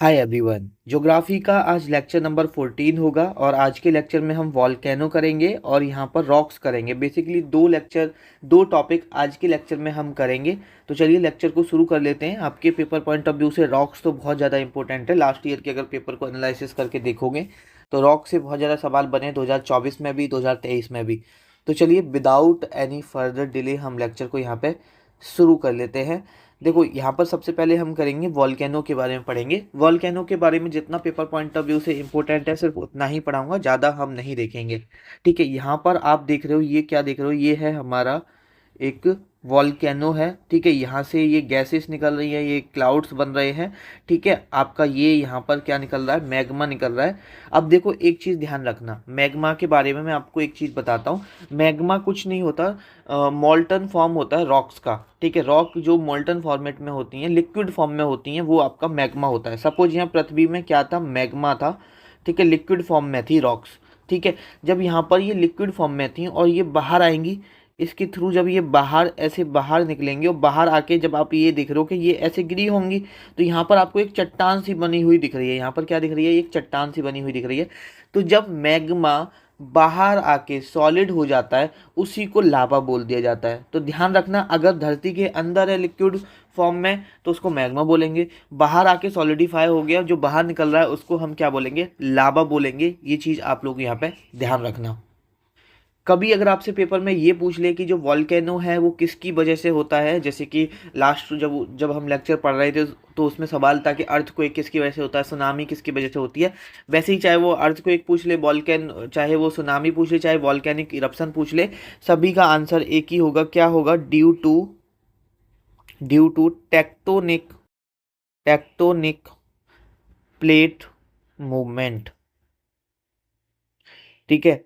Hi everyone. Geography का आज lecture number 14 होगा और आज के लेक्चर में हम वॉल्केनो करेंगे और यहाँ पर रॉक्स करेंगे। बेसिकली दो टॉपिक आज के लेक्चर में हम करेंगे। तो चलिए लेक्चर को शुरू कर लेते हैं। आपके पेपर पॉइंट ऑफ व्यू से रॉक्स तो बहुत ज़्यादा इंपॉर्टेंट है। लास्ट ईयर के अगर पेपर को एनालिसिस करके देखोगे तो रॉक से बहुत ज़्यादा सवाल बने 2024 में भी 2023 में भी। तो चलिए विदाउट एनी फर्दर डिले हम लेक्चर को यहाँ पे शुरू कर लेते हैं। देखो यहाँ पर सबसे पहले हम करेंगे वॉल्केनो के बारे में पढ़ेंगे। वॉल्केनो के बारे में जितना पेपर पॉइंट ऑफ व्यू से इंपॉर्टेंट है सिर्फ उतना ही पढ़ाऊंगा, ज़्यादा हम नहीं देखेंगे। ठीक है, यहाँ पर आप देख रहे हो, ये क्या देख रहे हो, ये है हमारा एक वॉल्केनो है। ठीक है, यहाँ से ये गैसेस निकल रही है, ये क्लाउड्स बन रहे हैं। ठीक है, आपका ये यहाँ पर क्या निकल रहा है, मैग्मा निकल रहा है। अब देखो एक चीज़ ध्यान रखना, मैग्मा के बारे में मैं आपको एक चीज़ बताता हूँ। मैग्मा कुछ नहीं होता, मॉल्टन फॉर्म होता है रॉक्स का। ठीक है, रॉक जो मॉल्टन फॉर्मेट में होती हैं, लिक्विड फॉर्म में होती हैं, वो आपका मैग्मा होता है। सपोज यहाँ पृथ्वी में क्या था, मैग्मा था। ठीक है, लिक्विड फॉर्म में थी रॉक्स। ठीक है, जब यहाँ पर ये लिक्विड फॉर्म में थी और ये बाहर आएंगी, इसके थ्रू जब ये बाहर ऐसे बाहर निकलेंगे और बाहर आके जब आप ये देख रहे हो कि ये ऐसे गिरी होंगी, तो यहाँ पर आपको एक चट्टान सी बनी हुई दिख रही है। यहाँ पर क्या दिख रही है, एक चट्टान सी बनी हुई दिख रही है। तो जब मैग्मा बाहर आके सॉलिड हो जाता है, उसी को लावा बोल दिया जाता है। तो ध्यान रखना, अगर धरती के अंदर है लिक्विड फॉर्म में तो उसको मैग्मा बोलेंगे, बाहर आके सॉलिडिफाई हो गया जो बाहर निकल रहा है उसको हम क्या बोलेंगे, लावा बोलेंगे। ये चीज़ आप लोग यहाँ पे ध्यान रखना। कभी अगर आपसे पेपर में ये पूछ ले कि जो वॉल्केनो है वो किसकी वजह से होता है, जैसे कि लास्ट जब जब हम लेक्चर पढ़ रहे थे तो उसमें सवाल था कि अर्थक्वेक किसकी वजह से होता है, सुनामी किसकी वजह से होती है। वैसे ही चाहे वो अर्थक्वेक पूछ ले, वॉल्केन चाहे वो सुनामी पूछ ले, चाहे वॉल्केनिक इरप्शन पूछ ले, सभी का आंसर एक ही होगा। क्या होगा, due to tectonic plate movement. ठीक है,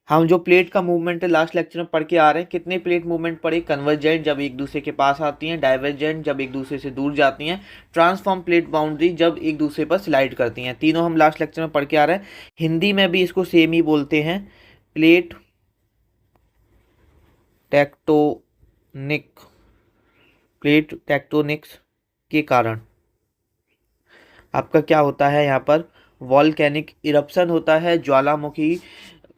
हम जो प्लेट का मूवमेंट है लास्ट लेक्चर में पढ़ के आ रहे हैं। कितने प्लेट मूवमेंट पढ़े, कन्वर्जेंट जब एक दूसरे के पास आती हैं, डाइवर्जेंट जब एक दूसरे से दूर जाती हैं, ट्रांसफॉर्म प्लेट बाउंड्री जब एक दूसरे पर स्लाइड करती हैं। तीनों हम लास्ट लेक्चर में पढ़ के आ रहे हैं। हिंदी में भी इसको सेम ही बोलते हैं, प्लेट टेक्टोनिक, प्लेट टेक्टोनिक्स के कारण आपका क्या होता है, यहाँ पर वॉल्केनिक इरप्शन होता है।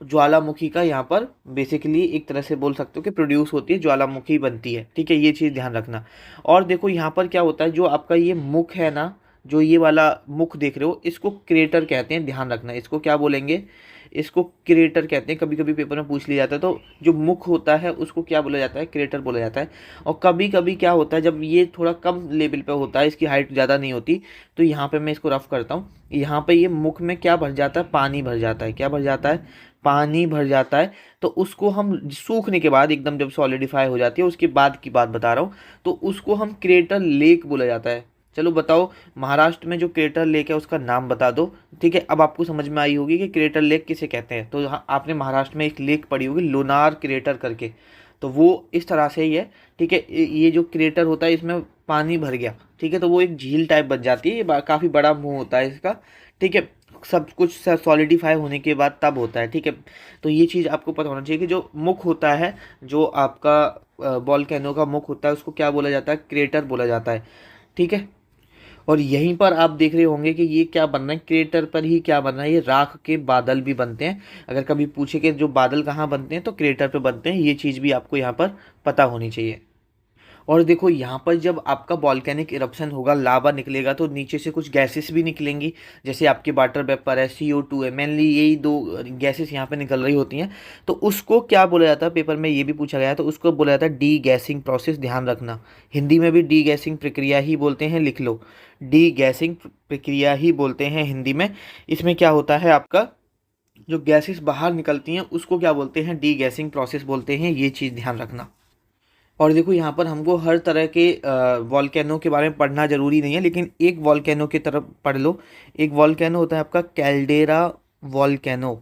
ज्वालामुखी का यहाँ पर बेसिकली एक तरह से बोल सकते हो कि प्रोड्यूस होती है, ज्वालामुखी बनती है। ठीक है, ये चीज़ ध्यान रखना। और देखो यहाँ पर क्या होता है, जो आपका ये मुख है ना, जो ये वाला मुख देख रहे हो, इसको क्रेटर कहते हैं। ध्यान रखना, इसको क्या बोलेंगे, इसको क्रेटर कहते हैं। कभी कभी पेपर में पूछ लिया जाता है, तो जो मुख होता है उसको क्या बोला जाता है, क्रेटर बोला जाता है। और कभी कभी क्या होता है, जब ये थोड़ा कम लेवल पे होता है, इसकी हाइट ज़्यादा नहीं होती, तो यहाँ पे मैं इसको रफ करता हूँ। यहाँ पे ये मुख में क्या भर जाता है, पानी भर जाता है। क्या भर जाता है, पानी भर जाता है। तो उसको हम सूखने के बाद एकदम जब सॉलिडिफाई हो जाती है, उसके बाद की बात बता रहा हूँ, तो उसको हम क्रेटर लेक बोला जाता है। चलो बताओ, महाराष्ट्र में जो क्रेटर लेक है उसका नाम बता दो। ठीक है, अब आपको समझ में आई होगी कि क्रेटर लेक किसे कहते हैं। तो आपने महाराष्ट्र में एक लेक पढ़ी होगी लोनार क्रेटर करके, तो वो इस तरह से ही है। ठीक है, ये जो क्रेटर होता है इसमें पानी भर गया, ठीक है, तो वो एक झील टाइप बन जाती है। ये काफ़ी बड़ा मुंह होता है इसका। ठीक है, सब कुछ सॉलिडिफाई होने के बाद तब होता है। ठीक है, तो ये चीज़ आपको पता होना चाहिए कि जो मुख होता है, जो आपका वॉल्केनो का मुख होता है, उसको क्या बोला जाता है, क्रेटर बोला जाता है। ठीक है, और यहीं पर आप देख रहे होंगे कि ये क्या बन रहा है, क्रेटर पर ही क्या बन रहा है, ये राख के बादल भी बनते हैं। अगर कभी पूछे कि जो बादल कहाँ बनते हैं, तो क्रेटर पे बनते हैं। ये चीज़ भी आपको यहाँ पर पता होनी चाहिए। और देखो यहाँ पर जब आपका वॉल्केनिक इरप्शन होगा, लावा निकलेगा, तो नीचे से कुछ गैसेस भी निकलेंगी। जैसे आपके वाटर वेपर है, CO2 है, मेनली यही दो गैसेस यहाँ पे निकल रही होती हैं। तो उसको क्या बोला जाता है, पेपर में ये भी पूछा गया है, तो उसको बोला जाता है डी गैसिंग प्रोसेस। ध्यान रखना, हिंदी में भी डी गैसिंग प्रक्रिया ही बोलते हैं, लिख लो, डी गैसिंग प्रक्रिया ही बोलते हैं हिंदी में। इसमें क्या होता है, आपका जो गैसेस बाहर निकलती हैं उसको क्या बोलते हैं, डी गैसिंग प्रोसेस बोलते हैं। ये चीज़ ध्यान रखना। और देखो यहाँ पर हमको हर तरह के वॉल्केनो के बारे में पढ़ना ज़रूरी नहीं है, लेकिन एक वॉल्केनो की तरफ पढ़ लो। एक वॉल्केनो होता है आपका कैल्डेरा वॉल्केनो।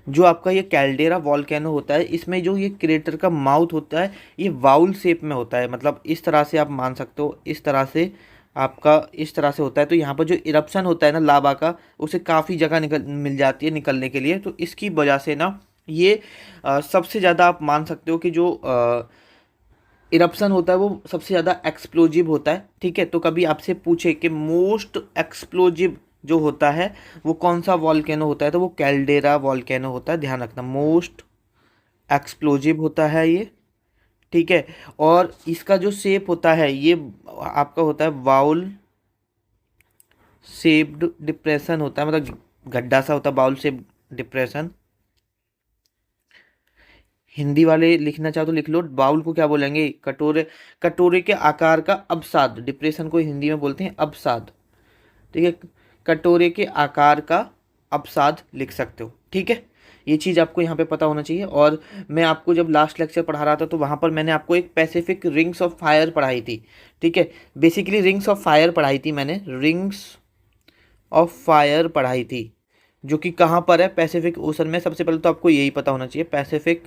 जो आपका ये कैल्डेरा वॉल्केनो होता है, इसमें जो ये क्रेटर का माउथ होता है, ये वाउल शेप में होता है। मतलब इस तरह से आप मान सकते हो, इस तरह से आपका इस तरह से होता है। तो यहाँ पर जो इरप्शन होता है ना लावा का, उसे काफ़ी जगह मिल जाती है निकलने के लिए। तो इसकी वजह से ना ये सबसे ज़्यादा आप मान सकते हो कि जो इरप्शन होता है वो सबसे ज़्यादा एक्सप्लोजिव होता है, ठीक है। तो कभी आपसे पूछे कि मोस्ट एक्सप्लोजिव जो होता है वो कौन सा वॉल्केनो होता है, तो वो कैल्डेरा वॉल्केनो होता है, ध्यान रखना, मोस्ट एक्सप्लोजिव होता है ये, ठीक है। और इसका जो शेप होता है ये आपका होता है बाउल शेप्ड डिप्रेशन होता है, मतलब गड्ढा सा होता है, बाउल शेप डिप्रेशन। हिंदी वाले लिखना चाहो तो लिख लो, बाउल को क्या बोलेंगे, कटोरे, कटोरे के आकार का अवसाद, डिप्रेशन को हिंदी में बोलते हैं अवसाद, ठीक है। कटोरे के आकार का अवसाद लिख सकते हो, ठीक है। ये चीज़ आपको यहाँ पे पता होना चाहिए। और मैं आपको जब लास्ट लेक्चर पढ़ा रहा था तो वहाँ पर मैंने आपको एक पैसिफिक रिंग्स ऑफ फायर पढ़ाई थी, ठीक है। बेसिकली रिंग्स ऑफ फायर पढ़ाई थी मैंने, रिंग्स ऑफ फायर पढ़ाई थी, जो कि कहाँ पर है, पैसिफिक ओशन में। सबसे पहले तो आपको यही पता होना चाहिए, पैसिफिक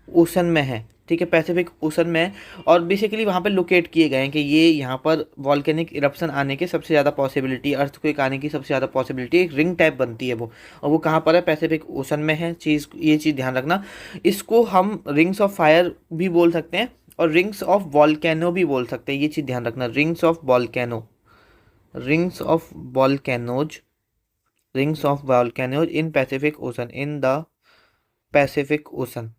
ओशन में है, ठीक है, पैसिफिक ओशन में है। और बेसिकली वहाँ पे लोकेट किए गए हैं कि ये यहाँ पर वॉल्केनिक इरप्शन आने की सबसे ज़्यादा पॉसिबिलिटी, अर्थक्वेक आने की सबसे ज़्यादा पॉसिबिलिटी, एक रिंग टाइप बनती है वो, और वो कहाँ पर है, पैसिफिक ओशन में है। ये चीज़ ध्यान रखना। इसको हम रिंग्स ऑफ फायर भी बोल सकते हैं और रिंग्स ऑफ वॉल्केनो भी बोल सकते हैं, ये चीज़ ध्यान रखना, rings of volcano, rings of volcanoes, rings of volcanoes in Pacific ocean, in the Pacific ocean,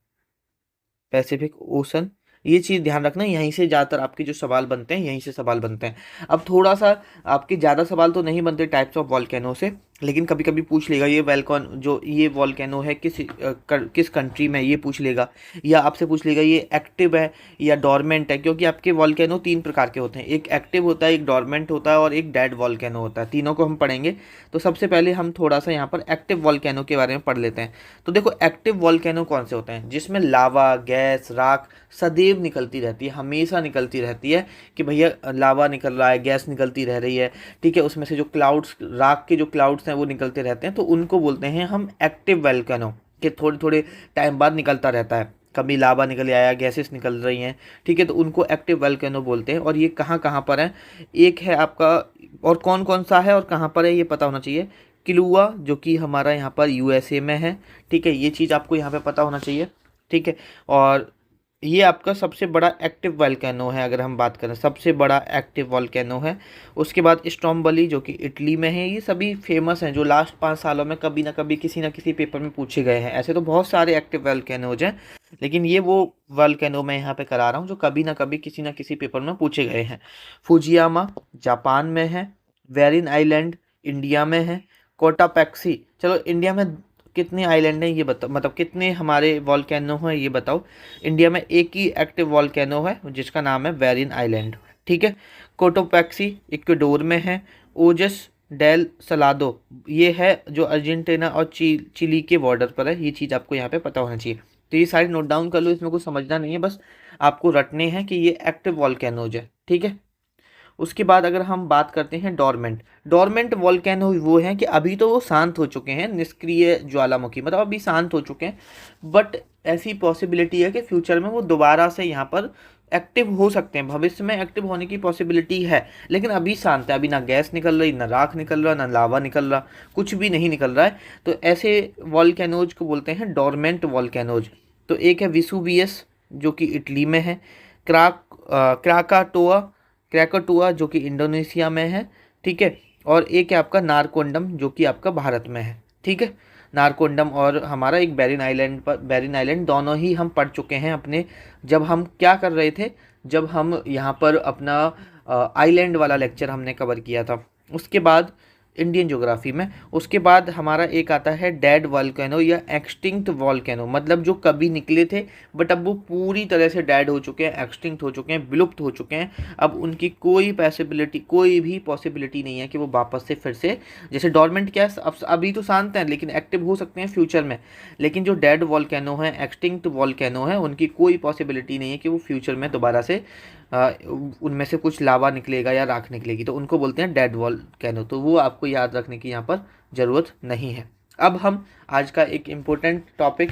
Pacific ocean. ये चीज़ ध्यान रखना, यहीं से ज़्यादातर आपके जो सवाल बनते हैं, यहीं से सवाल बनते हैं। अब थोड़ा सा आपके ज़्यादा सवाल तो नहीं बनते टाइप्स ऑफ वॉल्केनो से, लेकिन कभी कभी पूछ लेगा ये वॉल्कन जो ये वॉल्केनो है किस कंट्री में, ये पूछ लेगा। या आपसे पूछ लेगा ये एक्टिव है या डॉर्मेंट है, क्योंकि आपके वॉल्केनो 3 प्रकार के होते हैं, एक एक्टिव होता है, एक डॉर्मेंट होता है और एक डेड वॉल्केनो होता है। तीनों को हम पढ़ेंगे। तो सबसे पहले हम थोड़ा सा यहाँ पर एक्टिव वॉल्केनो के बारे में पढ़ लेते हैं। तो देखो एक्टिव वॉल्केनो कौन से होते हैं, जिसमें लावा, गैस, राख सदैव निकलती रहती है, हमेशा निकलती रहती है, कि भैया लावा निकल रहा है, गैस निकलती रह रही है, ठीक है। उसमें से जो क्लाउड्स, राख के जो क्लाउड्स हैं वो निकलते रहते हैं, तो उनको बोलते हैं हम एक्टिव वॉल्केनो, कि थोड़े थोड़े टाइम बाद निकलता रहता है, कभी लावा निकल आया, गैसेस निकल रही हैं, ठीक है। तो उनको एक्टिव वॉल्केनो बोलते हैं। और ये कहाँ कहाँ पर है, एक है आपका, और कौन कौन सा है और कहाँ पर है ये पता होना चाहिए, किलुआ जो कि हमारा यहाँ पर यूएसए में है, ठीक है। ये चीज़ आपको यहाँ पे पता होना चाहिए, ठीक है। और ये आपका सबसे बड़ा एक्टिव वॉल्केनो है, अगर हम बात करें सबसे बड़ा एक्टिव वॉल्केनो है। उसके बाद स्ट्रोम्बोली जो कि इटली में है। ये सभी फेमस हैं जो लास्ट 5 सालों में कभी ना कभी किसी ना किसी पेपर में पूछे गए हैं। ऐसे तो बहुत सारे एक्टिव वॉल्केनोज हैं, लेकिन ये वो वॉल्केनो मैं यहाँ पे करा रहा हूँ जो कभी ना कभी किसी ना किसी पेपर में पूछे गए हैं। फुजियामा जापान में है, वेरिन आइलैंड इंडिया में है, कोटापैक्सी, चलो इंडिया में कितने आइलैंड हैं ये बताओ, मतलब कितने हमारे वॉल्केनो हैं ये बताओ। इंडिया में एक ही एक्टिव वॉल्केनो है जिसका नाम है वेरिन आइलैंड, ठीक है। कोटोपैक्सी इक्वाडोर में है। ओजस डेल सलादो ये है जो अर्जेंटीना और चिली के बॉर्डर पर है। ये चीज़ आपको यहाँ पे पता होना चाहिए। तो ये सारी नोट डाउन कर लो, इसमें कुछ समझना नहीं है, बस आपको रटने हैं कि ये एक्टिव वॉल्केनोज है, ठीक है। उसके बाद अगर हम बात करते हैं डोरमेंट, डोरमेंट वॉल्केनो वो हैं कि अभी तो वो शांत हो चुके हैं, निष्क्रिय ज्वालामुखी, मतलब अभी शांत हो चुके हैं, बट ऐसी पॉसिबिलिटी है कि फ्यूचर में वो दोबारा से यहाँ पर एक्टिव हो सकते हैं, भविष्य में एक्टिव होने की पॉसिबिलिटी है। लेकिन अभी शांत है, अभी ना गैस निकल रही, ना राख निकल रहा, ना लावा निकल रहा, कुछ भी नहीं निकल रहा है। तो ऐसे वॉल्केनोज को बोलते हैं डोरमेंट वॉल्केनोज। तो एक है विसुवियस जो कि इटली में है, क्राकाटोआ, क्रैकोटुआ जो कि इंडोनेशिया में है, ठीक है। और एक है आपका नारकोंडम जो कि आपका भारत में है, ठीक है। नारकोंडम और हमारा एक बेरिन आइलैंड पर, बेरिन आइलैंड दोनों ही हम पढ़ चुके हैं अपने, जब हम क्या कर रहे थे, जब हम यहाँ पर अपना आइलैंड वाला लेक्चर हमने कवर किया था। उसके बाद इंडियन ज्योग्राफी में, उसके बाद हमारा एक आता है डेड वॉल्केनो या एक्सटिंक्ट वॉल्केनो, मतलब जो कभी निकले थे बट अब वो पूरी तरह से डेड हो चुके हैं, एक्सटिंक्ट हो चुके हैं, विलुप्त हो चुके हैं। अब उनकी कोई भी पॉसिबिलिटी नहीं है कि वो वापस से फिर से, जैसे डॉर्मेंट क्या है, अभी तो शांत हैं लेकिन एक्टिव हो सकते हैं फ्यूचर में, लेकिन जो डेड वॉल्केनो है, एक्सटिंक्ट वॉल्केनो है, उनकी कोई पॉसिबिलिटी नहीं है कि वो फ्यूचर में दोबारा से उनमें से कुछ लावा निकलेगा या राख निकलेगी, तो उनको बोलते हैं डेड वॉल्केनो। तो वो आपको याद रखने की यहाँ पर ज़रूरत नहीं है। अब हम आज का एक इम्पोर्टेंट टॉपिक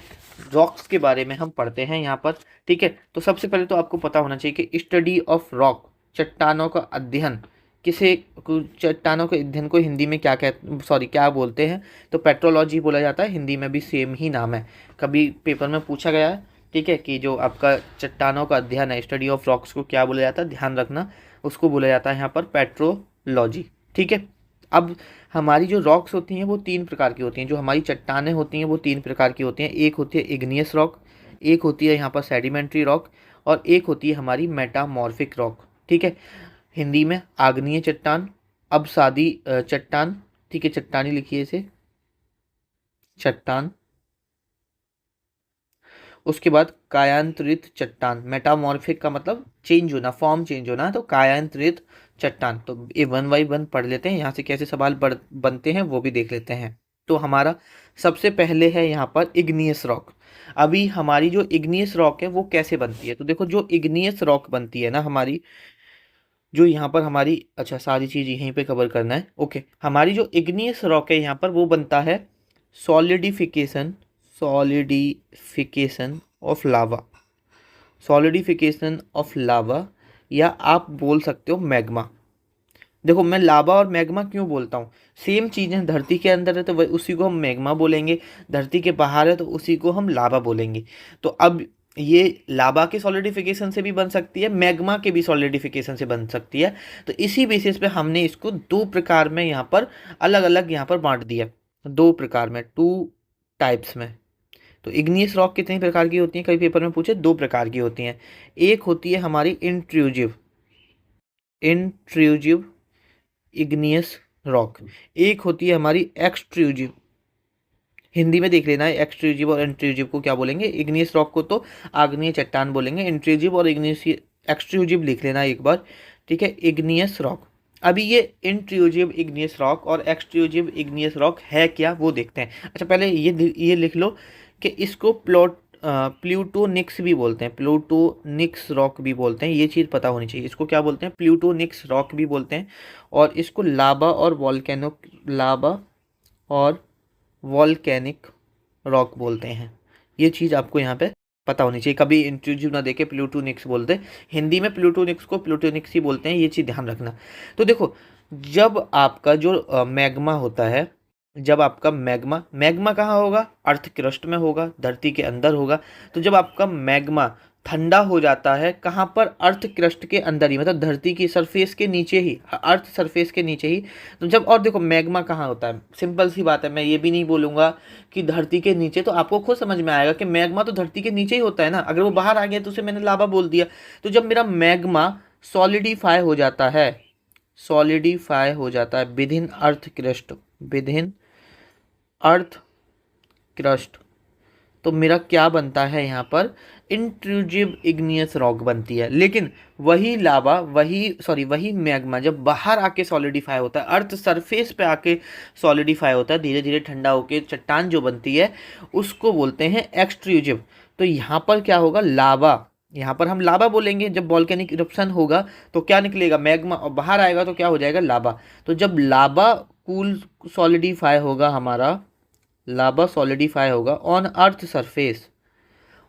रॉक्स के बारे में हम पढ़ते हैं यहाँ पर, ठीक है। तो सबसे पहले तो आपको पता होना चाहिए कि स्टडी ऑफ रॉक, चट्टानों का अध्ययन, चट्टानों के अध्ययन को हिंदी में क्या बोलते हैं, तो पेट्रोलॉजी बोला जाता है, हिंदी में भी सेम ही नाम है। कभी पेपर में पूछा गया है ठीक है, कि जो आपका चट्टानों का अध्ययन है, स्टडी ऑफ रॉक्स को क्या बोला जाता है, ध्यान रखना, उसको बोला जाता है यहाँ पर पेट्रोलॉजी। ठीक है। अब हमारी जो रॉक्स होती हैं वो 3 प्रकार की होती हैं, जो हमारी चट्टानें होती हैं वो 3 प्रकार की होती हैं। एक होती है इग्नियस रॉक, एक होती है यहाँ पर सेडिमेंट्री रॉक, और एक होती है हमारी मेटामॉर्फिक रॉक। ठीक है, हिंदी में आग्नेय चट्टान, अवसादी चट्टान, ठीक है, चट्टानी लिखिए इसे, चट्टान। उसके बाद कायांतरित चट्टान, मेटामॉर्फिक का मतलब चेंज होना, फॉर्म चेंज होना, तो कायांतरित चट्टान। तो ये 1 बाई 1 पढ़ लेते हैं, यहाँ से कैसे सवाल बनते हैं वो भी देख लेते हैं। तो हमारा सबसे पहले है यहाँ पर इग्नियस रॉक। अभी हमारी जो इग्नियस रॉक है वो कैसे बनती है, तो देखो जो इग्नियस रॉक बनती है ना हमारी, जो यहाँ पर हमारी, अच्छा सारी चीज़ यहीं पे कवर करना है, ओके। हमारी जो इग्नियस रॉक है यहाँ पर वो बनता है solidification, solidification of lava, solidification of lava, या आप बोल सकते हो मैग्मा। देखो मैं लावा और मैग्मा क्यों बोलता हूँ, सेम चीज़ें, धरती के अंदर है तो वही उसी को हम मैग्मा बोलेंगे, धरती के बाहर है तो उसी को हम लावा बोलेंगे। तो अब ये लावा के सॉलिडिफिकेशन से भी बन सकती है, मैग्मा के भी सॉलिडिफिकेशन से बन सकती है। तो इसी बेसिस पे हमने इसको 2 प्रकार में यहाँ पर अलग अलग यहाँ पर बांट दिया, 2 प्रकार में, 2 टाइप्स में। तो इग्नियस रॉक कितनी प्रकार की होती हैं, कई पेपर में पूछे, 2 प्रकार की होती हैं। एक होती है हमारी इंट्रूजिव, इंट्रूजिव इग्नियस रॉक, एक होती है हमारी एक्सट्रूजिव। हिंदी में देख लेना है, एक्सट्रूजिव और इंट्रूजिव को क्या बोलेंगे, इग्नियस रॉक को तो आग्नेय चट्टान बोलेंगे, इंट्रूजिव और इग्नियस एक्सट्रूजिव लिख लेना एक बार। ठीक है, इग्नियस रॉक। अभी ये इंट्रूजिव इग्नियस रॉक और एक्सट्रूजिव इग्नियस रॉक है क्या वो देखते हैं। अच्छा पहले ये लिख लो कि इसको प्लूटोनिक्स भी बोलते हैं, प्लूटोनिक्स रॉक भी बोलते हैं, ये चीज़ पता होनी चाहिए। इसको क्या बोलते हैं, प्लूटोनिक्स रॉक भी बोलते हैं, और इसको लावा और वॉल्केनो, लावा और वॉल्केनिक रॉक बोलते हैं। ये चीज़ आपको यहाँ पे पता होनी चाहिए, कभी इंट्रूजिव ना देके प्लूटोनिक्स बोलते, हिंदी में प्लूटोनिक्स को प्लूटोनिक्स ही बोलते हैं, ये चीज़ ध्यान रखना। तो देखो जब आपका जो मैग्मा होता है, जब आपका मैग्मा, मैग्मा कहाँ होगा, अर्थ क्रस्ट में होगा, धरती के अंदर होगा। तो जब आपका मैग्मा ठंडा हो जाता है, कहाँ पर, अर्थ क्रस्ट के अंदर ही, मतलब धरती की सरफेस के नीचे ही, अर्थ सरफेस के नीचे ही। तो जब, और देखो मैग्मा कहाँ होता है, सिंपल सी बात है, मैं ये भी नहीं बोलूँगा कि धरती के नीचे, तो आपको खुद समझ में आएगा कि मैग्मा तो धरती के नीचे ही होता है ना, अगर वो बाहर आ गया तो उसे मैंने लावा बोल दिया। तो जब मेरा मैग्मा सॉलिडिफाई हो जाता है, सॉलिडिफाई हो जाता है with in earth crust, with in earth crust, तो मेरा क्या बनता है यहाँ पर, इंट्रूजिव इग्नियस रॉक बनती है। लेकिन वही लावा, वही मैग्मा जब बाहर आके सॉलिडिफाई होता है, अर्थ सरफेस पे आके सॉलिडिफाई होता है, धीरे धीरे ठंडा होके चट्टान जो बनती है उसको बोलते हैं एक्सट्रूजिव। तो यहाँ पर क्या होगा, लावा, यहाँ पर हम लावा बोलेंगे, जब वॉल्केनिक इरप्शन होगा तो क्या निकलेगा, मैग्मा, और बाहर आएगा तो क्या हो जाएगा, लावा। तो जब लावा कूल सॉलिडिफाई होगा हमारा, लावा सॉलिडिफाई होगा ऑन अर्थ सरफेस,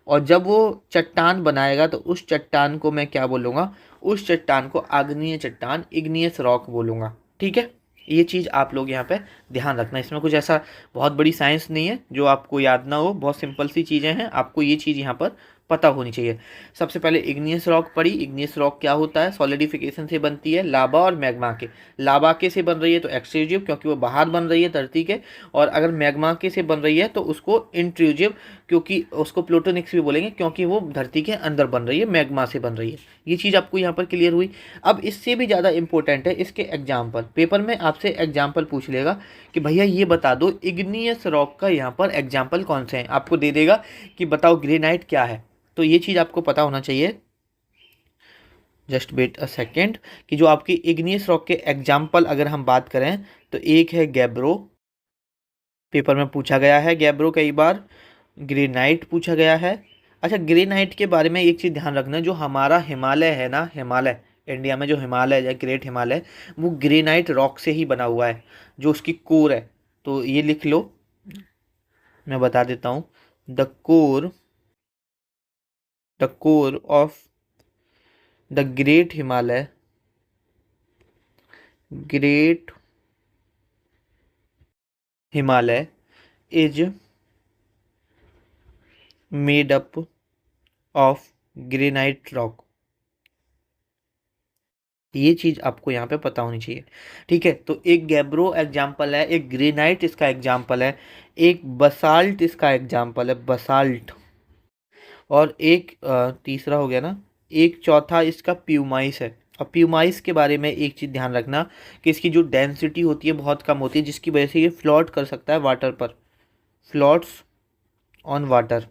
और जब वो चट्टान बनाएगा तो उस चट्टान को मैं क्या बोलूँगा, उस चट्टान को आग्नेय चट्टान, इग्नियस रॉक बोलूँगा। ठीक है, ये चीज़ आप लोग यहाँ पे ध्यान रखना, इसमें कुछ ऐसा बहुत बड़ी साइंस नहीं है जो आपको याद ना हो, बहुत सिंपल सी चीज़ें हैं, आपको ये चीज़ यहाँ पर पता होनी चाहिए। सबसे पहले इग्नियस रॉक पड़ी, इग्नियस रॉक क्या होता है, सॉलिडिफिकेशन से बनती है, लावा और मैग्मा के, लावा के से बन रही है तो एक्सट्रूजिव क्योंकि वो बाहर बन रही है धरती के, और अगर मैग्मा के से बन रही है तो उसको इंट्रूजिव, क्योंकि उसको प्लूटोनिक्स भी बोलेंगे क्योंकि वो धरती के अंदर बन रही है, मैग्मा से बन रही है। ये चीज़ आपको यहाँ पर क्लियर हुई। अब इससे भी ज़्यादा इंपॉर्टेंट है इसके एग्जाम्पल, पेपर में आपसे एग्जाम्पल पूछ लेगा कि भैया ये बता दो इग्नियस रॉक का यहाँ पर एग्जाम्पल कौन से हैं, आपको दे देगा कि बताओ ग्रेनाइट क्या है। तो ये चीज़ आपको पता होना चाहिए, जस्ट वेट अ सेकेंड, कि जो आपकी इग्नियस रॉक के एग्जाम्पल अगर हम बात करें तो एक है गैब्रो, पेपर में पूछा गया है गैब्रो कई बार, ग्रेनाइट पूछा गया है। अच्छा ग्रेनाइट के बारे में एक चीज़ ध्यान रखना, जो हमारा हिमालय है ना, हिमालय, इंडिया में जो हिमालय है, ग्रेट हिमालय, वो ग्रेनाइट रॉक से ही बना हुआ है, जो उसकी कोर है। तो ये लिख लो, मैं बता देता हूँ, the core of the great Himalaya is made up of granite rock. ये चीज़ आपको यहाँ पे पता होनी चाहिए, ठीक है। तो एक गैब्रो एग्जाम्पल है, एक ग्रेनाइट इसका एग्जाम्पल है, एक बसाल्ट इसका एग्जाम्पल है, बसाल्ट, और एक तीसरा हो गया ना, एक चौथा इसका प्यूमाइस है। और प्यूमाइस के बारे में एक चीज़ ध्यान रखना कि इसकी जो डेंसिटी होती है बहुत कम होती है, जिसकी वजह से ये फ्लोट कर सकता है वाटर पर, फ्लोट्स ऑन वाटर,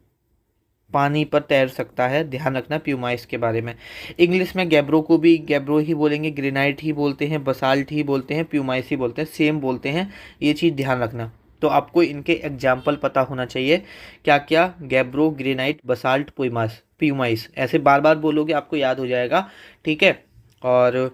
पानी पर तैर सकता है। ध्यान रखना प्यूमाइस के बारे में। इंग्लिश में गैब्रो को भी गैब्रो ही बोलेंगे, ग्रेनाइट ही बोलते हैं, बसाल्ट ही बोलते हैं, प्यूमाइस ही बोलते हैं, सेम बोलते हैं। ये चीज़ ध्यान रखना। तो आपको इनके एग्जाम्पल पता होना चाहिए, क्या क्या, gabbro, granite, basalt, pumice, pumice, ऐसे बार बार बोलोगे आपको याद हो जाएगा, ठीक है। और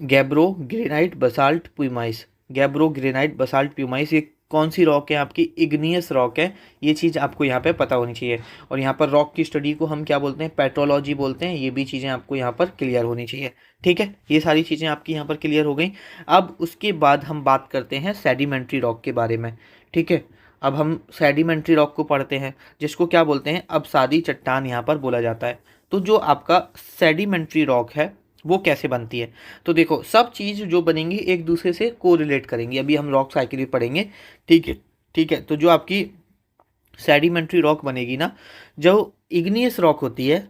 gabbro, granite, basalt, pumice, gabbro, granite, basalt, pumice, ये कौन सी रॉक है आपकी, इग्नियस रॉक है। ये चीज़ आपको यहाँ पे पता होनी चाहिए। और यहाँ पर रॉक की स्टडी को हम क्या बोलते हैं, पेट्रोलॉजी बोलते हैं। ये भी चीज़ें आपको यहाँ पर क्लियर होनी चाहिए, ठीक है। ये सारी चीज़ें आपकी यहाँ पर क्लियर हो गई। अब उसके बाद हम बात करते हैं सेडिमेंट्री रॉक के बारे में, ठीक है। अब हम सेडिमेंट्री रॉक को पढ़ते हैं, जिसको क्या बोलते हैं, अवसादी चट्टान यहाँ पर बोला जाता है। तो जो आपका सेडिमेंट्री रॉक है वो कैसे बनती है, तो देखो सब चीज़ जो बनेंगी एक दूसरे से कोरिलेट करेंगी। अभी हम रॉक साइकिल भी पढ़ेंगे, ठीक है, ठीक है। तो जो आपकी सेडिमेंट्री रॉक बनेगी ना, जो इग्नियस रॉक होती है,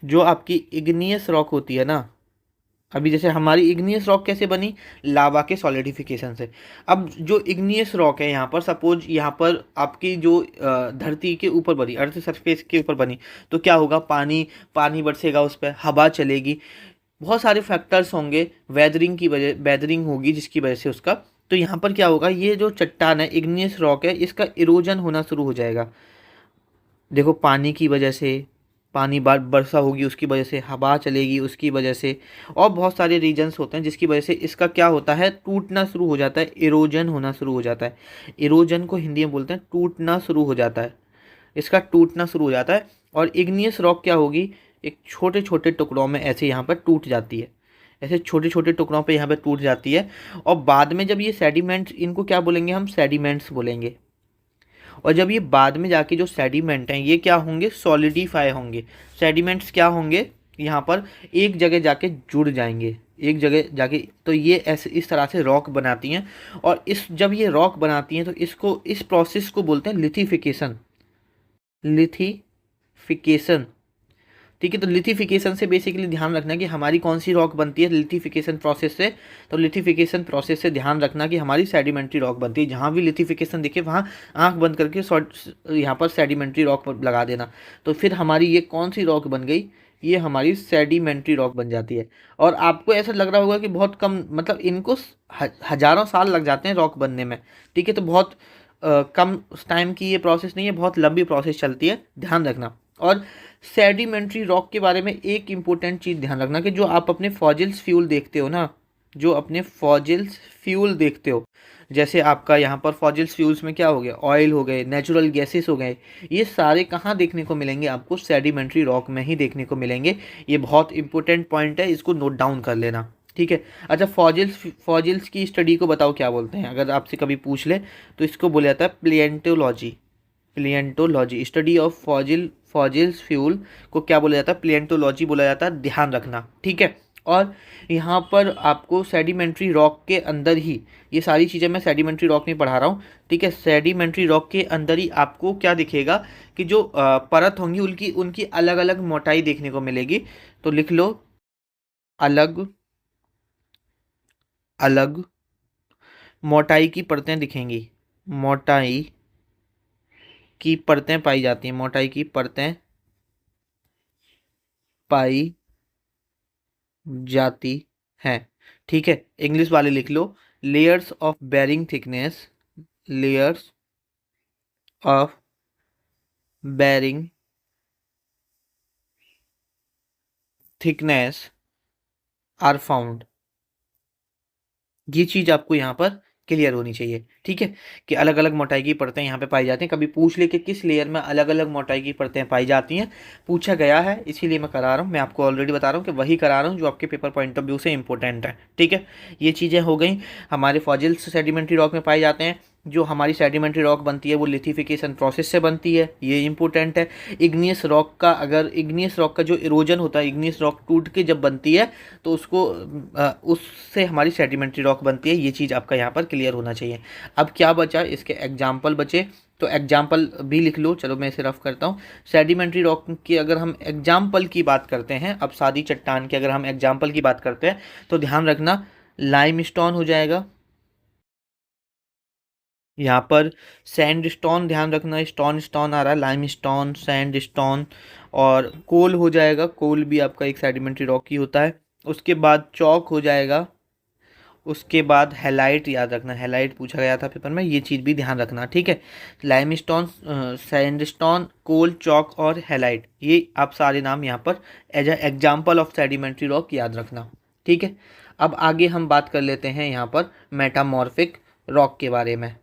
जो आपकी इग्नियस रॉक होती है ना, अभी जैसे हमारी इग्नियस रॉक कैसे बनी, लावा के सॉलिडिफिकेशन से। अब जो इग्नियस रॉक है यहाँ पर, सपोज यहाँ पर आपकी जो धरती के ऊपर बनी, अर्थ सरफेस के ऊपर बनी, तो क्या होगा, पानी पानी बरसेगा उस पर, हवा चलेगी, बहुत सारे फैक्टर्स होंगे, वेदरिंग की वजह, वेदरिंग होगी जिसकी वजह से उसका, तो यहाँ पर क्या होगा, ये जो चट्टान है, इग्नियस रॉक है, इसका इरोजन होना शुरू हो जाएगा। देखो पानी की वजह से, पानी वर्षा होगी उसकी वजह से, हवा चलेगी उसकी वजह से, और बहुत सारे रीजन्स होते हैं जिसकी वजह से इसका क्या होता है, टूटना शुरू हो जाता है, इरोजन होना शुरू हो जाता है। इरोजन को हिंदी में बोलते हैं टूटना शुरू हो जाता है, इसका टूटना शुरू हो जाता है। और इग्नियस रॉक क्या होगी, एक छोटे छोटे टुकड़ों में ऐसे यहाँ पर टूट जाती है, ऐसे छोटे छोटे टुकड़ों पे यहाँ पे टूट जाती है। और बाद में जब ये सेडिमेंट्स, इनको क्या बोलेंगे हम, सेडिमेंट्स बोलेंगे। और जब ये बाद में जाके जो सेडिमेंट हैं ये क्या होंगे, सॉलिडिफाई होंगे। सेडिमेंट्स क्या होंगे, यहाँ पर एक जगह जाके जुड़ जाएंगे, एक जगह जाके, तो ये ऐसे इस तरह से रॉक बनाती हैं। और इस जब ये रॉक बनाती हैं तो इसको, इस प्रोसेस को बोलते हैं लिथिफिकेशन, लिथिफिकेशन, ठीक है। तो लिथिफिकेशन से बेसिकली ध्यान रखना कि हमारी कौन सी रॉक बनती है, लिथिफिकेशन प्रोसेस से। तो लिथिफिकेशन प्रोसेस से ध्यान रखना कि हमारी सेडिमेंट्री रॉक बनती है। जहाँ भी लिथिफिकेशन दिखे वहाँ आंख बंद करके यहाँ पर सेडिमेंट्री रॉक लगा देना, तो फिर हमारी ये कौन सी रॉक बन गई, ये हमारी सेडिमेंट्री रॉक बन जाती है। और आपको ऐसा लग रहा होगा कि बहुत कम, मतलब इनको हज़ारों साल लग जाते हैं रॉक बनने में, ठीक है। तो बहुत कम टाइम की ये प्रोसेस नहीं है, बहुत लंबी प्रोसेस चलती है, ध्यान रखना। और सेडिमेंट्री रॉक के बारे में एक इम्पोर्टेंट चीज़ ध्यान रखना कि जो आप अपने फॉजिल्स फ्यूल देखते हो ना, जो अपने फॉजिल्स फ्यूल देखते हो, जैसे आपका यहाँ पर फॉजिल्स फ्यूल्स में क्या हो गया, ऑयल हो गए, नेचुरल गैसेस हो गए, ये सारे कहाँ देखने को मिलेंगे आपको, सेडिमेंट्री रॉक में ही देखने को मिलेंगे। ये बहुत इंपॉर्टेंट पॉइंट है, इसको नोट डाउन कर लेना, ठीक है। अच्छा, फॉजिल्स की स्टडी को बताओ क्या बोलते हैं, अगर आपसे कभी पूछ ले तो इसको बोला जाता है प्लिएंटोलॉजी। प्लिएंटोलॉजी, स्टडी ऑफ फॉजिल्स फ्यूल को क्या बोला जाता है, प्लिएंटोलॉजी बोला जाता है, ध्यान रखना, ठीक है। और यहाँ पर आपको सेडिमेंट्री रॉक के अंदर ही, ये सारी चीज़ें मैं सेडिमेंट्री रॉक में पढ़ा रहा हूँ, ठीक है। सेडिमेंट्री रॉक के अंदर ही आपको क्या दिखेगा कि जो परत होंगी उनकी उनकी अलग अलग मोटाई देखने को मिलेगी। तो लिख लो, अलग अलग मोटाई की परतें दिखेंगी, मोटाई की परतें पाई जाती हैं, मोटाई की परतें पाई जाती हैं, ठीक है। इंग्लिश वाले लिख लो, layers of varying thickness, layers of varying thickness are found. ये चीज़ आपको यहाँ पर क्लियर होनी चाहिए, ठीक है, कि अलग अलग मोटाई की परतें यहाँ पे पाई जाती हैं। कभी पूछ ले कि किस लेयर में अलग अलग मोटाई की परतें पाई जाती हैं, पूछा गया है, इसीलिए मैं करा रहा हूँ। मैं आपको ऑलरेडी बता रहा हूँ कि वही करा रहा हूँ जो आपके पेपर पॉइंट ऑफ व्यू से इंपॉर्टेंट है, ठीक है। ये चीज़ें हो गई, हमारे फॉजिल्स सेडिमेंट्री रॉक में पाए जाते हैं। जो हमारी सेडिमेंट्री रॉक बनती है वो लिथिफिकेशन प्रोसेस से बनती है, ये इंपॉर्टेंट है। इग्नियस रॉक का, अगर इग्नियस रॉक का जो इरोजन होता है, इग्नियस रॉक टूट के जब बनती है तो उसको उससे हमारी सेडिमेंट्री रॉक बनती है, ये चीज़ आपका यहाँ पर क्लियर होना चाहिए। अब क्या बचा, इसके एग्जाम्पल बचे, तो एग्जाम्पल भी लिख लो। चलो मैं इसे रफ करता हूँ। सेडिमेंट्री रॉक की अगर हम एग्जाम्पल की बात करते हैं, अब सादी चट्टान की अगर हम एग्जाम्पल की बात करते हैं तो ध्यान रखना लाइमस्टोन हो जाएगा, यहाँ पर सैंडस्टोन, ध्यान रखना स्टोन स्टोन आ रहा है, लाइमस्टोन, सैंडस्टोन, और कोल हो जाएगा, कोल भी आपका एक सेडिमेंट्री रॉक ही होता है। उसके बाद चौक हो जाएगा, उसके बाद हैलाइट, याद रखना हैलाइट पूछा गया था पेपर में, ये चीज़ भी ध्यान रखना, ठीक है। लाइमस्टोन, सैंडस्टोन, कोल, चौक और हैलाइट, ये आप सारे नाम यहाँ पर as a example of sedimentary rock याद रखना, ठीक है। अब आगे हम बात कर लेते हैं यहाँ पर मेटामॉर्फिक रॉक के बारे में।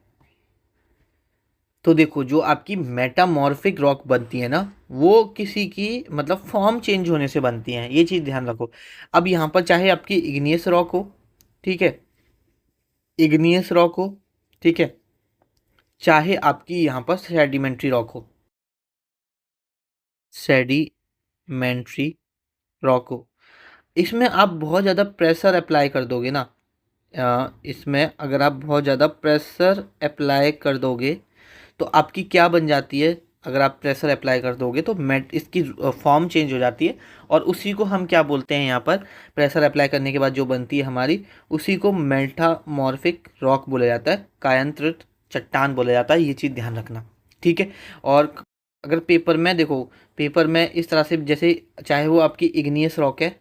तो देखो जो आपकी मेटामॉर्फिक रॉक बनती है ना, वो किसी की मतलब फॉर्म चेंज होने से बनती हैं, ये चीज़ ध्यान रखो। अब यहाँ पर चाहे आपकी इग्नियस रॉक हो, ठीक है, इग्नियस रॉक हो, ठीक है, चाहे आपकी यहाँ पर सेडिमेंट्री रॉक हो, सेडिमेंट्री रॉक हो, इसमें आप बहुत ज़्यादा प्रेशर अप्लाई कर दोगे ना, इसमें अगर आप बहुत ज़्यादा प्रेशर अप्लाई कर दोगे तो आपकी क्या बन जाती है, अगर आप प्रेशर अप्लाई कर दोगे तो मेट इसकी फॉर्म चेंज हो जाती है, और उसी को हम क्या बोलते हैं यहाँ पर, प्रेशर अप्लाई करने के बाद जो बनती है हमारी, उसी को मेटामॉर्फिक रॉक बोला जाता है, कायांतरित चट्टान बोला जाता है, ये चीज़ ध्यान रखना, ठीक है। और अगर पेपर में देखो, पेपर में इस तरह से, जैसे चाहे वो आपकी इग्नियस रॉक है,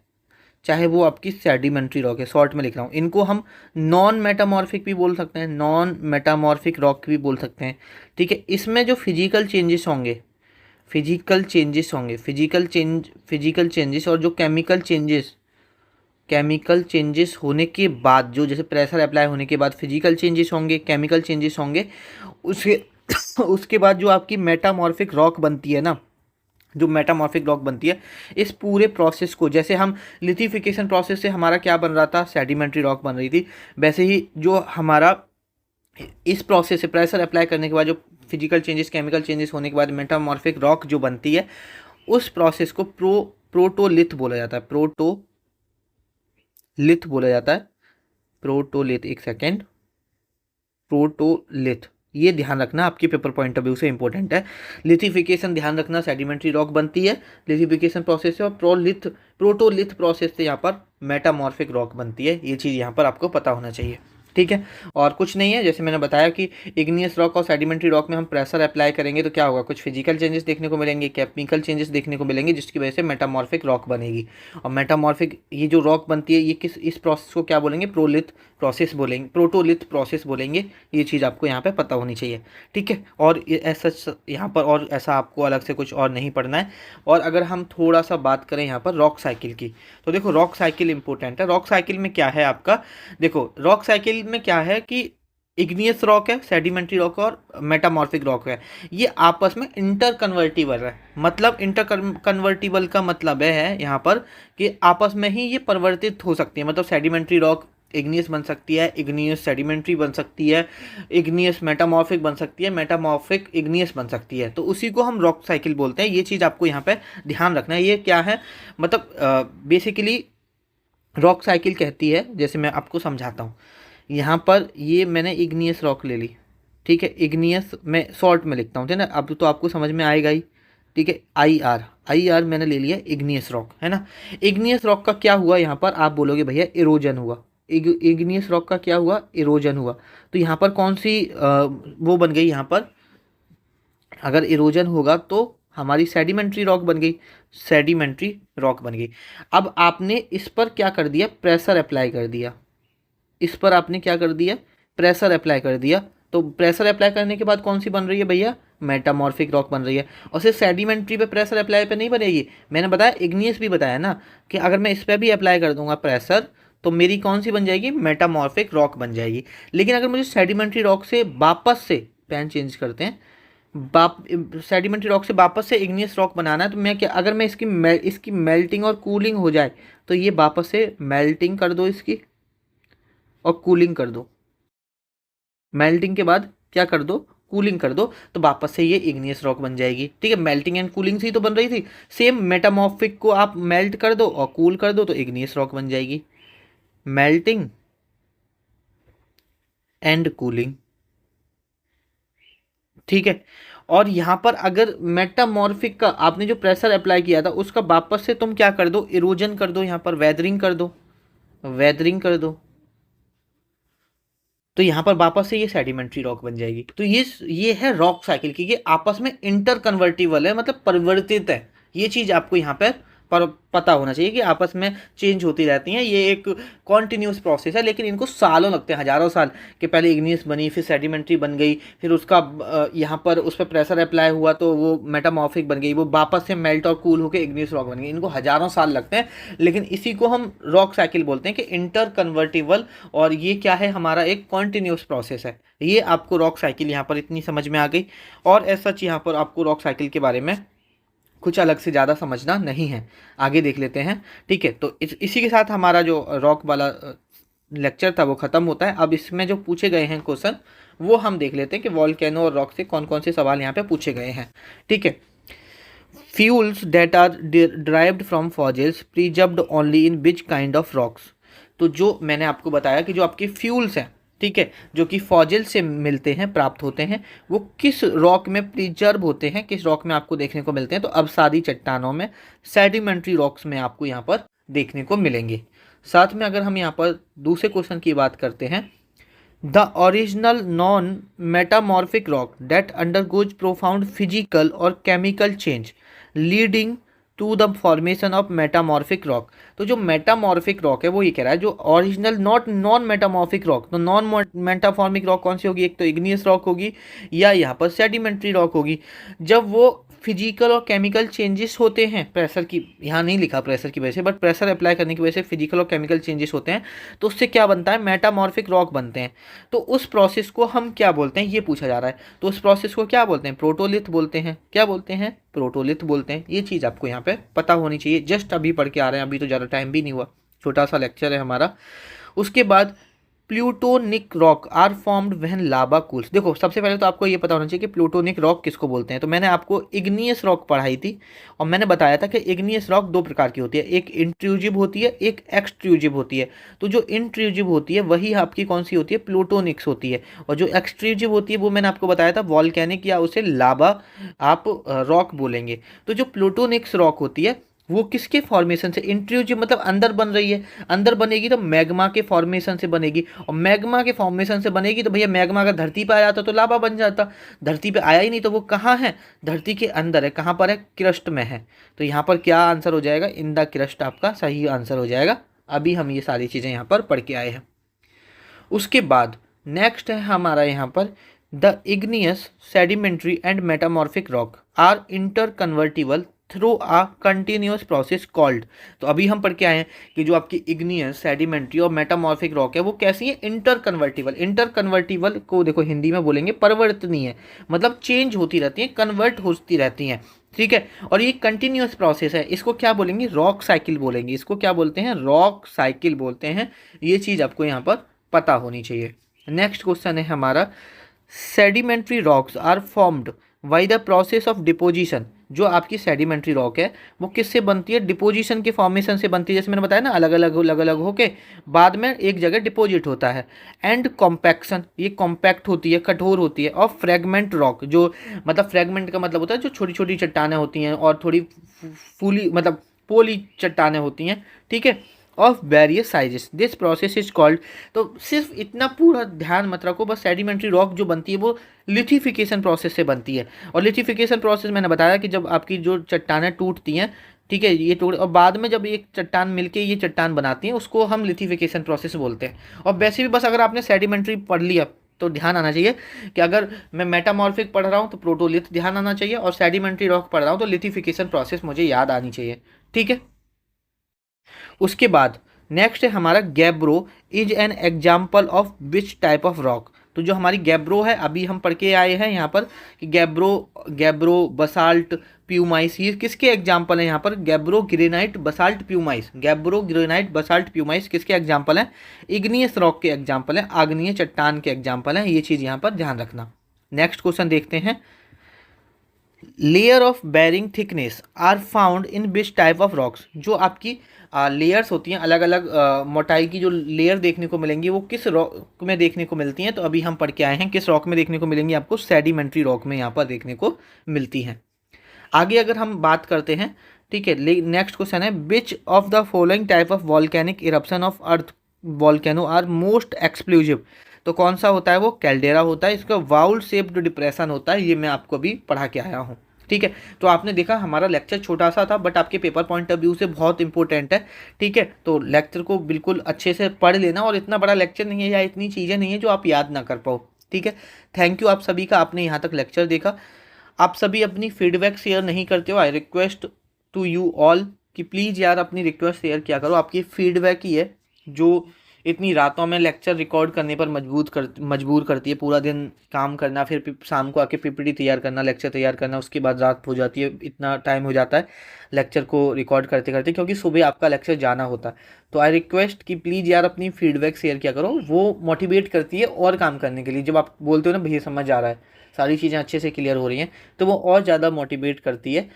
चाहे वो आपकी सेडिमेंट्री रॉक है, शॉर्ट में लिख रहा हूँ, इनको हम नॉन मेटामॉर्फिक भी बोल सकते हैं, नॉन मेटामॉर्फिक रॉक भी बोल सकते हैं, ठीक है। इसमें जो फिजिकल चेंजेस होंगे, फिजिकल चेंजेस और जो केमिकल चेंजेस होने के बाद, जो जैसे प्रेशर अप्लाई होने के बाद फिजिकल चेंजेस होंगे, केमिकल चेंजेस होंगे, उसके उसके बाद जो आपकी मेटामॉर्फिक रॉक बनती है ना, जो मेटामॉर्फिक रॉक बनती है, इस पूरे प्रोसेस को, जैसे हम लिथिफिकेशन प्रोसेस से हमारा क्या बन रहा था, सेडिमेंट्री रॉक बन रही थी, वैसे ही जो हमारा इस प्रोसेस से प्रेशर अप्लाई करने के बाद जो फिजिकल चेंजेस, केमिकल चेंजेस होने के बाद मेटामॉर्फिक रॉक जो बनती है, उस प्रोसेस को प्रोटोलिथ बोला जाता है, प्रोटोलिथ बोला जाता है, प्रोटोलिथ, एक सेकेंड, प्रोटोलिथ, ये ध्यान रखना, आपके पेपर पॉइंट ऑफ व्यू से इंपॉर्टेंट है। लिथिफिकेशन ध्यान रखना, सेडिमेंट्री रॉक बनती है लिथिफिकेशन प्रोसेस से, और प्रोटोलिथ प्रोसेस से यहाँ पर मेटामॉर्फिक रॉक बनती है, ये चीज़ यहाँ पर आपको पता होना चाहिए, ठीक है। और कुछ नहीं है, जैसे मैंने बताया कि इग्नियस रॉक और सेडिमेंट्री रॉक में हम प्रेशर अप्लाई करेंगे तो क्या होगा, कुछ फिजिकल चेंजेस देखने को मिलेंगे, केमिकल चेंजेस देखने को मिलेंगे, जिसकी वजह से मेटामॉर्फिक रॉक बनेगी। और मेटामॉर्फिक ये जो रॉक बनती है, ये इस प्रोसेस को क्या बोलेंगे, प्रोटोलिथ प्रोसेस बोलेंगे, ये चीज़ आपको यहाँ पे पता होनी चाहिए, ठीक है। और ऐसा यहाँ पर और ऐसा आपको अलग से कुछ और नहीं पढ़ना है। और अगर हम थोड़ा सा बात करें यहाँ पर रॉक साइकिल की, तो देखो रॉक साइकिल इंपॉर्टेंट है। रॉक साइकिल में क्या है आपका, देखो रॉक साइकिल में क्या है कि इग्नियस रॉक है, सेडिमेंट्री रॉक और मेटामॉर्फिक रॉक है, ये आपस में इंटर कन्वर्टिबल है। मतलब इंटर कन्वर्टिबल का मतलब है यहाँ पर कि आपस में ही ये परिवर्तित हो सकती है, मतलब सेडिमेंट्री रॉक इग्नियस बन सकती है, इग्नियस सेडिमेंट्री बन सकती है, इग्नियस मेटामॉर्फिक बन सकती है, मेटामॉर्फिक इग्नियस बन सकती है, तो उसी को हम रॉक साइकिल बोलते हैं। ये चीज़ आपको यहाँ पे ध्यान रखना है। ये क्या है, मतलब बेसिकली रॉक साइकिल कहती है, जैसे मैं आपको समझाता हूँ, यहाँ पर ये मैंने इग्नियस रॉक ले ली, ठीक है, इग्नियस मैं शॉर्ट में लिखता हूँ, ठीक है ना, अब तो आपको समझ में आएगा ही, ठीक है। आई आर मैंने ले लिया इग्नियस रॉक, है ना। इग्नियस रॉक का क्या हुआ, यहाँ पर आप बोलोगे भैया इरोजन हुआ, इग्नियस रॉक का क्या हुआ, इरोजन हुआ, तो यहाँ पर कौन सी वो बन गई, यहाँ पर अगर इरोजन होगा तो हमारी सेडिमेंट्री रॉक बन गई, सेडिमेंट्री रॉक बन गई। अब आपने इस पर क्या कर दिया, प्रेशर अप्लाई कर दिया, इस पर आपने क्या कर दिया, प्रेशर अप्लाई कर दिया, तो प्रेशर अप्लाई करने के बाद कौन सी बन रही है भैया, मेटामॉर्फिक रॉक बन रही है। और सिर्फ सेडिमेंट्री पे प्रेशर अप्लाई पे नहीं बनेगी, मैंने बताया इग्नियस भी बताया ना कि अगर मैं इस पर भी अप्लाई कर दूंगा प्रेशर तो मेरी कौन सी बन जाएगी, मेटामॉर्फिक रॉक बन जाएगी। लेकिन अगर मुझे सेडिमेंट्री रॉक से वापस से, पेन चेंज करते हैं, सेडिमेंट्री रॉक से वापस से इग्नियस रॉक बनाना है, तो मैं क्या, अगर मैं इसकी मेल्टिंग और कूलिंग हो जाए तो ये वापस से मेल्टिंग कर दो इसकी और कूलिंग कर दो, मेल्टिंग के बाद क्या कर दो, कूलिंग कर दो, तो वापस से ये इग्नियस रॉक बन जाएगी। ठीक है, मेल्टिंग एंड कूलिंग से ही तो बन रही थी। सेम मेटामॉर्फिक को आप मेल्ट कर दो और कूल कर दो तो इग्नियस रॉक बन जाएगी। मेल्टिंग एंड कूलिंग, ठीक है। और यहां पर अगर मेटामॉर्फिक का आपने जो प्रेशर अप्लाई किया था उसका वापस से तुम क्या कर दो, इरोजन कर दो, यहां पर वेदरिंग कर दो, वेदरिंग कर दो, तो यहां पर वापस से ये सेडिमेंट्री रॉक बन जाएगी। तो ये है रॉक साइकिल की, ये आपस में इंटर कन्वर्टिबल है, मतलब परिवर्तित है। ये चीज आपको यहाँ पर पता होना चाहिए कि आपस में चेंज होती रहती हैं। ये एक कॉन्टिन्यूस प्रोसेस है, लेकिन इनको सालों लगते हैं, हजारों साल के। पहले इग्नियस बनी, फिर सेडिमेंट्री बन गई, फिर उसका यहाँ पर उस पर प्रेशर अप्लाई हुआ तो वो मेटामॉर्फिक बन गई, वो वापस से मेल्ट और कूल होकर इग्नियस रॉक बन गई। इनको हजारों साल लगते हैं, लेकिन इसी को हम रॉक साइकिल बोलते हैं कि इंटर कन्वर्टिबल। और ये क्या है, हमारा एक कॉन्टिन्यूस प्रोसेस है। ये आपको रॉक साइकिल यहाँ पर इतनी समझ में आ गई। और ऐसा यहाँ पर आपको रॉक साइकिल के बारे में कुछ अलग से ज़्यादा समझना नहीं है। आगे देख लेते हैं। ठीक है, तो इसी के साथ हमारा जो रॉक वाला लेक्चर था वो ख़त्म होता है। अब इसमें जो पूछे गए हैं क्वेश्चन वो हम देख लेते हैं कि वॉल्केनो और रॉक से कौन कौन से सवाल यहाँ पे पूछे गए हैं। ठीक है, fuels that are derived from fossils preserved only in which kind of rocks. तो जो मैंने आपको बताया कि जो आपके फ्यूल्स हैं, ठीक है, जो कि फॉजिल से मिलते हैं, प्राप्त होते हैं, वो किस रॉक में प्रिजर्व होते हैं, किस रॉक में आपको देखने को मिलते हैं। तो अवसादी चट्टानों में, सेडिमेंट्री रॉक्स में आपको यहाँ पर देखने को मिलेंगे। साथ में अगर हम यहाँ पर दूसरे क्वेश्चन की बात करते हैं, the original non metamorphic rock that undergoes profound physical और chemical change leading to the formation of metamorphic rock. तो जो मेटामॉर्फिक रॉक है वो ये कह रहा है जो original not non metamorphic rock, तो नॉन मेटाफॉर्मिक रॉक कौन सी होगी, एक तो इग्नियस रॉक होगी या यहाँ पर सेडिमेंट्री रॉक होगी। जब वो फिजिकल और केमिकल चेंजेस होते हैं, प्रेशर की, यहाँ नहीं लिखा प्रेशर की वजह से, बट प्रेशर अप्लाई करने की वजह से फिजिकल और केमिकल चेंजेस होते हैं, तो उससे क्या बनता है, मेटामॉर्फिक रॉक बनते हैं। तो उस प्रोसेस को हम क्या बोलते हैं, ये पूछा जा रहा है। तो उस प्रोसेस को क्या बोलते हैं, प्रोटोलिथ बोलते हैं। क्या बोलते हैं, प्रोटोलिथ बोलते हैं। ये चीज़ आपको यहाँ पे पता होनी चाहिए। जस्ट अभी पढ़ के आ रहे हैं, अभी तो ज़्यादा टाइम भी नहीं हुआ, छोटा सा लेक्चर है हमारा। उसके बाद plutonic rock are formed when lava cools. देखो, सबसे पहले तो आपको ये पता होना चाहिए कि प्लूटोनिक रॉक किसको बोलते हैं। तो मैंने आपको इग्नियस रॉक पढ़ाई थी और मैंने बताया था कि इग्नियस रॉक दो प्रकार की होती है, एक इंट्रूजिव होती है, एक एक्सट्रूजिव होती है। तो जो इंट्रूजिव होती है वही आपकी कौन सी होती है, प्लूटोनिक्स होती है। और जो एक्सट्रूजिव होती है वो मैंने आपको बताया था वॉल्केनिक, या उसे लावा आप रॉक बोलेंगे। तो जो प्लूटोनिक्स रॉक होती है वो किसके फॉर्मेशन से, इंट्रूजिव मतलब अंदर बन रही है, अंदर बनेगी तो मैग्मा के फॉर्मेशन से बनेगी। और मैग्मा के फॉर्मेशन से बनेगी तो भैया मैग्मा अगर धरती पर आ जाता तो लावा बन जाता। धरती पे आया ही नहीं तो वो कहाँ है, धरती के अंदर है। कहाँ पर है, क्रस्ट में है। तो यहाँ पर क्या आंसर हो जाएगा, इन द क्रस्ट आपका सही आंसर हो जाएगा। अभी हम ये सारी चीज़ें यहाँ पर पढ़ के आए हैं। उसके बाद नेक्स्ट है हमारा यहाँ पर the igneous sedimentary and metamorphic rock are interconvertible through a continuous process called. तो अभी हम पढ़ के आए हैं कि जो आपकी इग्नियस सेडिमेंट्री और मेटामॉर्फिक रॉक है वो कैसी है, इंटर कन्वर्टिबल। इंटर कन्वर्टिबल को देखो हिंदी में बोलेंगे परिवर्तनीय, मतलब चेंज होती रहती है, कन्वर्ट होती रहती हैं। ठीक है, और ये कंटिन्यूस प्रोसेस है, इसको क्या बोलेंगे, रॉक साइकिल बोलेंगे। इसको क्या बोलते हैं, रॉक साइकिल बोलते हैं। ये चीज़ आपको यहाँ पर पता होनी चाहिए। नेक्स्ट क्वेश्चन है हमारा, sedimentary rocks are formed by the process of deposition. जो आपकी सेडिमेंट्री रॉक है वो किससे बनती है, डिपोजिशन के फॉर्मेशन से बनती है। जैसे मैंने बताया ना, अलग अलग होके बाद में एक जगह डिपोजिट होता है। एंड कॉम्पैक्शन, ये कॉम्पैक्ट होती है, कठोर होती है। और फ्रेगमेंट रॉक, जो मतलब फ्रेगमेंट का मतलब होता है जो छोटी छोटी चट्टानें होती हैं और थोड़ी फूली मतलब पोली चट्टानें होती हैं, ठीक है, of various sizes, this process is called. तो सिर्फ इतना पूरा ध्यान मत रखो, बस सेडिमेंट्री रॉक जो बनती है वो लिथिफिकेशन प्रोसेस से बनती है। और लिथिफिकेशन प्रोसेस मैंने बताया कि जब आपकी जो चट्टानें टूटती हैं, ठीक है, ये टूट, और बाद में जब एक चट्टान मिलके ये चट्टान बनाती है उसको हम लिथिफिकेशन प्रोसेस बोलते हैं। और वैसे भी बस अगर आपने सेडिमेंट्री पढ़ लिया तो ध्यान आना चाहिए कि अगर मैं मेटामॉर्फिक पढ़ रहा हूँ तो प्रोटोलिथ ध्यान आना चाहिए, और सेडिमेंट्री रॉक पढ़ रहा हूँ तो लिथिफिकेशन प्रोसेस मुझे याद आनी चाहिए। ठीक है, उसके बाद नेक्स्ट है हमारा gabbro is an example of which type of rock. तो जो हमारी गैब्रो है अभी हम पढ़ के आए हैं यहाँ पर कि गैब्रो बसाल्ट प्यूमाइस, ये किसके एग्जाम्पल है यहाँ पर, gabbro granite basalt pumice. Gabbro granite basalt pumice किसके एग्जाम्पल हैं, इग्नियस रॉक के एग्जाम्पल हैं, आग्नेय चट्टान के एग्जाम्पल हैं। ये चीज़ यहाँ पर ध्यान रखना। नेक्स्ट क्वेश्चन देखते हैं, layer of varying thickness are found in which type of rocks. जो आपकी लेयर्स होती हैं, अलग अलग मोटाई की जो लेयर देखने को मिलेंगी वो किस रॉक में देखने को मिलती हैं, तो अभी हम पढ़ के आए हैं किस रॉक में देखने को मिलेंगी, आपको सेडिमेंट्री रॉक में यहाँ पर देखने को मिलती हैं। आगे अगर हम बात करते हैं, ठीक है, नेक्स्ट क्वेश्चन है, which of the following type of volcanic eruption of earth volcano are most explosive. तो कौन सा होता है वो, कैल्डेरा होता है, इसका वाउल शेप्ड डिप्रेशन होता है, ये मैं आपको अभी पढ़ा के आया हूँ। ठीक है, तो आपने देखा हमारा लेक्चर छोटा सा था बट आपके पेपर पॉइंट ऑफ व्यू से बहुत इंपॉर्टेंट है। ठीक है, तो लेक्चर को बिल्कुल अच्छे से पढ़ लेना, और इतना बड़ा लेक्चर नहीं है या इतनी चीज़ें नहीं है जो आप याद ना कर पाओ। ठीक है, थैंक यू आप सभी का, आपने यहाँ तक लेक्चर देखा। आप सभी अपनी फीडबैक शेयर नहीं करते हो, I request to you all कि प्लीज़ यार अपनी रिक्वेस्ट शेयर किया करो। आपकी फीडबैक ही है जो इतनी रातों में लेक्चर रिकॉर्ड करने पर मजबूर करती है। पूरा दिन काम करना, फिर शाम को आके पीपीटी तैयार करना, लेक्चर तैयार करना, उसके बाद रात हो जाती है, इतना टाइम हो जाता है लेक्चर को रिकॉर्ड करते करते, क्योंकि सुबह आपका लेक्चर जाना होता है। तो आई रिक्वेस्ट कि प्लीज़ यार अपनी फीडबैक शेयर किया करो, वो मोटिवेट करती है और काम करने के लिए। जब आप बोलते हो ना भैया समझ आ रहा है, सारी चीज़ें अच्छे से क्लियर हो रही हैं, तो वो और ज़्यादा मोटिवेट करती है।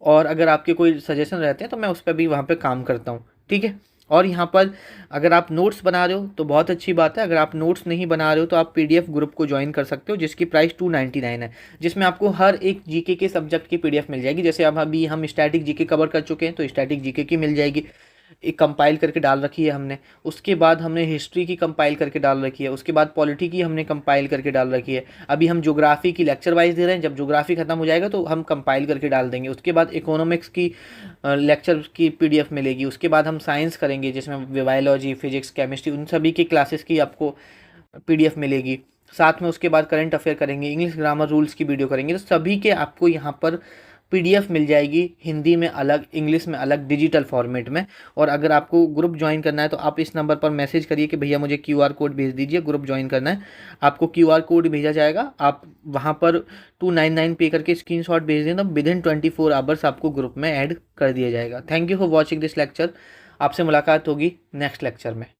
और अगर आपके कोई सजेशन रहते हैं तो मैं उस पर भी वहाँ पे काम करता हूँ। ठीक है, और यहाँ पर अगर आप नोट्स बना रहे हो तो बहुत अच्छी बात है। अगर आप नोट्स नहीं बना रहे हो तो आप पीडीएफ ग्रुप को ज्वाइन कर सकते हो, जिसकी प्राइस 299 है, जिसमें आपको हर एक जीके के सब्जेक्ट की पीडीएफ मिल जाएगी। जैसे अब अभी हम स्टैटिक जीके कवर कर चुके हैं तो स्टैटिक जीके की मिल जाएगी, एक कंपाइल करके डाल रखी है हमने। उसके बाद हमने हिस्ट्री की कंपाइल करके डाल रखी है, उसके बाद पॉलिटी की हमने कंपाइल करके डाल रखी है। अभी हम ज्योग्राफी की लेक्चर वाइज दे रहे हैं, जब ज्योग्राफी खत्म हो जाएगा तो हम कंपाइल करके डाल देंगे। उसके बाद इकोनॉमिक्स की लेक्चर की पीडीएफ मिलेगी। उसके बाद हम साइंस करेंगे जिसमें बायोलॉजी, फिजिक्स, केमिस्ट्री, उन सभी की क्लासेस की आपको पीडीएफ मिलेगी। साथ में उसके बाद करंट अफेयर करेंगे, इंग्लिश ग्रामर रूल्स की वीडियो करेंगे, तो सभी के आपको यहाँ पर पीडीएफ मिल जाएगी, हिंदी में अलग, इंग्लिश में अलग, डिजिटल फॉर्मेट में। और अगर आपको ग्रुप ज्वाइन करना है तो आप इस नंबर पर मैसेज करिए कि भैया मुझे क्यूआर कोड भेज दीजिए, ग्रुप ज्वाइन करना है। आपको क्यूआर कोड भेजा जाएगा, आप वहाँ पर 299 पे करके स्क्रीनशॉट भेज दें तो विदिन 24 आवर्स आपको ग्रुप में ऐड कर दिया जाएगा। Thank you for watching this lecture. आपसे मुलाकात होगी नेक्स्ट लेक्चर में।